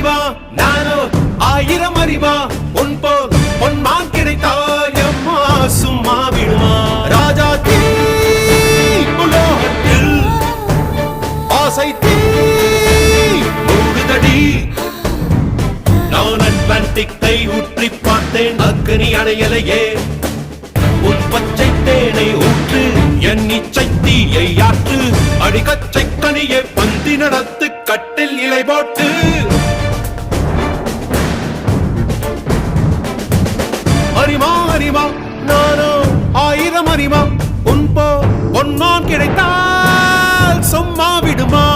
அறிவா நானோ ஆயிரம் அறிவா உன் போல் பொன்மான் கிடைத்தால் எம்மா சும்மா விடுமா ராஜா தீ உலோகத்தில் ஆசை தீ மூடுதடி நான் அட்லாண்டிக்கை ஊற்றி பார்த்தேன் அக்கனி அணையலையே உன் பச்சை தேனை ஊற்று என் இச்சை தீயை ஆற்று அடிக்கச்சை கனியை பந்தி நடத்து கட்டில் இலை போட்டு அறிமா அறிமா நானோ ஆயிரம் அறிமா உன் போ பொன்னான் கிடைத்தால் சும்மா விடுமா